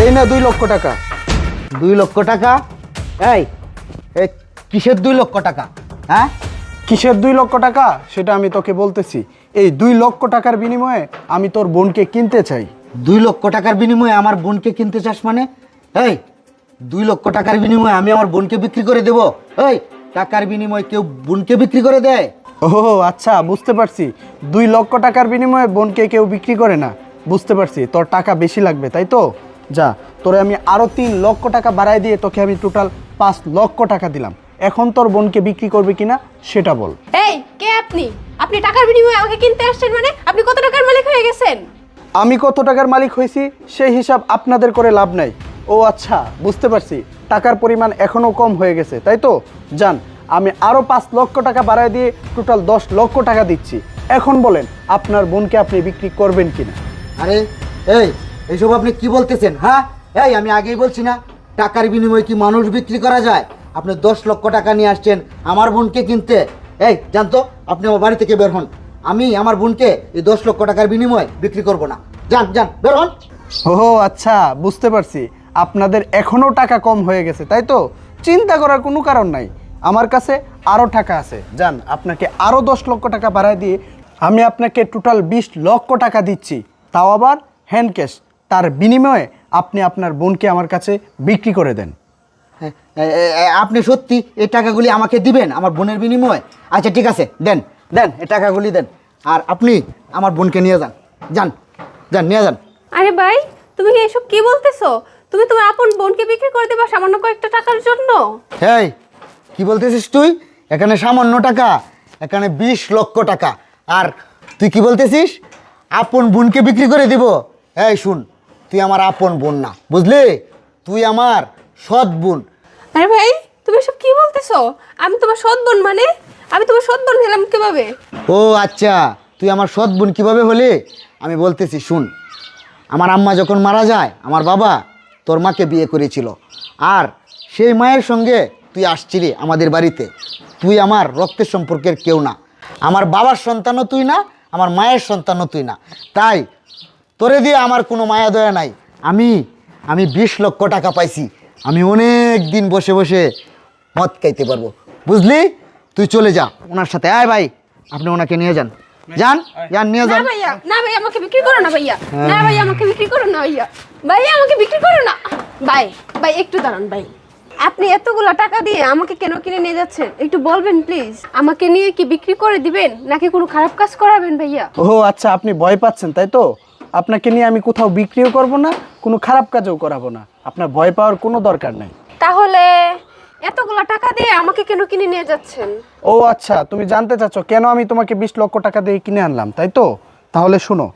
এই না 2 লক্ষ টাকা। 2 লক্ষ টাকা? এই কিসের 2 লক্ষ টাকা? হ্যাঁ, কিসের 2 লক্ষ টাকা সেটা আমি তোকে বলতেছি। এই 2 লক্ষ টাকার বিনিময়ে আমি তোর বোনকে কিনতে চাই। 2 লক্ষ টাকার বিনিময়ে আমার বোনকে কিনতে চাস মানে? এই 2 লক্ষ টাকার বিনিময়ে আমি আমার বোনকে বিক্রি করে দেব? এই টাকার বিনিময়ে কেউ বোনকে বিক্রি করে দেয়? ও আচ্ছা, বুঝতে পারছি। 2 লক্ষ টাকার বিনিময়ে বোনকে কেউ বিক্রি করে না। বুঝতে পারছি, তোর টাকা বেশি লাগবে তাই তো। যা, তোরে আমি আরও 3 লক্ষ টাকা বাড়াই দিয়ে তোকে আমি টোটাল 5 লক্ষ টাকা দিলাম। এখন তোর বোনকে বিক্রি করবে কিনা সেটা বল। এই কে আপনি? আপনি টাকার বিনিময়ে আমাকে কিনতে আসছেন মানে? আপনি কত টাকার মালিক হয়ে গেছেন? আমি কত টাকার মালিক হয়েছি সেই হিসাব আপনাদের করে লাভ নাই। ও আচ্ছা, বুঝতে পারছি, টাকার পরিমাণ এখনও কম হয়ে গেছে তাই তো। যান, আমি আরও 5 লক্ষ টাকা বাড়ায় দিয়ে টোটাল 10 লক্ষ টাকা দিচ্ছি। এখন বলেন আপনার বোনকে আপনি বিক্রি করবেন কিনা। আরে এইসব আপনি কি বলতেছেন? হ্যাঁ, আমি আগেই বলছি না, টাকার বিনিময়ে কি মানুষ বিক্রি করা যায়? আপনি 10 লক্ষ টাকা নিয়ে আসছেন আমার বোনকে কিনতে। জানতো, আপনি আমার বাড়ি থেকে বের হন। আমি আমার বোনকে এই 10 লক্ষ টাকার বিনিময়ে বিক্রি করব না। যান যান, বের হন। ও আচ্ছা, বুঝতে পারছি, আপনাদের এখনও টাকা কম হয়ে গেছে তাই তো। চিন্তা করার কোনো কারণ নাই, আমার কাছে আরও টাকা আছে। যান, আপনাকে আরও 10 লক্ষ টাকা বাড়ায় দিয়ে আমি আপনাকে টোটাল 20 লক্ষ টাকা দিচ্ছি, তাও আবার হ্যান্ড ক্যাশ। তার বিনিময়ে আপনি আপনার বোনকে আমার কাছে বিক্রি করে দেন। আপনি সত্যি এই টাকাগুলি আমাকে দিবেন আমার বোনের বিনিময়ে? আচ্ছা ঠিক আছে, দেন দেন, এই টাকাগুলি দেন। আর আপনি আমার বোনকে নিয়ে যান, যান যান, নিয়ে যান। আরে ভাই, তুমি এসব কি বলতেছো? তুমি তোমার আপন বোনকে বিক্রি করে দেবা সামান্য কয়েকটা টাকার জন্য? কি বলতেছিস তুই? এখানে সামান্য টাকা, এখানে 20 লক্ষ টাকা। আর তুই কি বলতেছিস আপন বোনকে বিক্রি করে দিব? শুন, তুই আমার আপন বোন না, বুঝলি? তুই আমার সৎ বোন। আরে ভাই, তুমি এসব কি বলতেছো? আমি তোমার সৎ বোন মানে? আমি তোমার সৎ বোন হলাম কিভাবে? ও আচ্ছা, তুই আমার সৎ বোন কীভাবে হলি আমি বলতেছি, শুন। আমার আম্মা যখন মারা যায়, আমার বাবা তোর মাকে বিয়ে করেছিল, আর সেই মায়ের সঙ্গে তুই আসছিলি আমাদের বাড়িতে। তুই আমার রক্তের সম্পর্কের কেউ না, আমার বাবার সন্তানও তুই না, আমার মায়ের সন্তানও তুই না। তাই তোরে দিয়ে আমার কোনো মায়া দয়া নাই। আমি 20 লক্ষ টাকা পাইছি, আমি অনেক দিন বসে বসে মদ খাইতে পারবো, বুঝলি? তুই চলে যা ওনার সাথে। আয় ভাই, আপনি ওনাকে নিয়ে যান, যান যান, নিয়ে না যান। ভাইয়া, না ভাইয়া, আমাকে বিক্রি করো না ভাইয়া। না ভাইয়া, আমাকে বিক্রি করো না ভাইয়া। ভাইয়া, আমাকে বিক্রি করো না। ভাই ভাই, একটু দাঁড়ান ভাই। আপনি এতগুলো টাকা দিয়ে আমাকে কেন কিনে নিয়ে যাচ্ছেন একটু বলবেন প্লিজ? আমাকে নিয়ে কি বিক্রি করে দিবেন নাকি কোনো খারাপ কাজ করাবেন ভাইয়া? ও আচ্ছা, আপনি ভয় পাচ্ছেন তাই তো। আপনাকে নিয়ে আমি কোথাও বিক্রিও করব না, কোনো খারাপ কাজও করাবো না। আপনার ভয় পাওয়ার কোনো দরকার নেই। তাহলে এতগুলো টাকা দিয়ে আমাকে কেন কিনে নিয়ে যাচ্ছেন? ও আচ্ছা, তুমি জানতে চাচ্ছ কেন আমি তোমাকে 20 লক্ষ টাকা দিয়ে কিনে আনলাম তাই তো। তাহলে শোনো,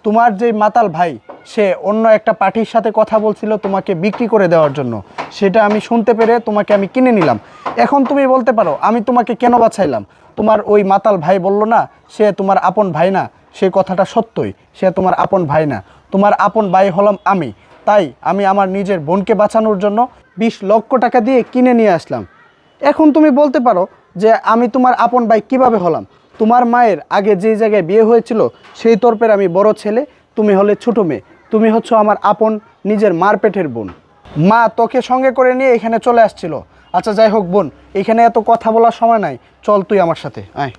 তোমার যে মাতাল ভাই, সে অন্য একটা পার্টির সাথে কথা বলছিল তোমাকে বিক্রি করে দেওয়ার জন্য। সেটা আমি শুনতে পেরে তোমাকে আমি কিনে নিলাম। এখন তুমি বলতে পারো আমি তোমাকে কেন বাছাইলাম। তোমার ওই মাতাল ভাই বলল না সে তোমার আপন ভাই না, সে কথাটা সত্যই, সে তোমার আপন ভাই না, তোমার আপন ভাই হলাম আমি। তাই আমি আমার নিজের বোনকে বাঁচানোর জন্য 20 লক্ষ টাকা দিয়ে কিনে নিয়ে আসলাম। এখন তুমি বলতে পারো যে আমি তোমার আপন ভাই কিভাবে হলাম। তোমার মায়ের আগে যেই জায়গায় বিয়ে হয়েছিল সেই তরফের আমি বড় ছেলে, তুমি হলে ছোটো মেয়ে। তুমি হচ্ছে আমার আপন নিজের মার পেটের বোন। মা তোকে সঙ্গে করে নিয়ে এখানে চলে আসছিল। আচ্ছা যাই হোক বোন, এখানে এত কথা বলার সময় নাই, চল তুই আমার সাথে আয়।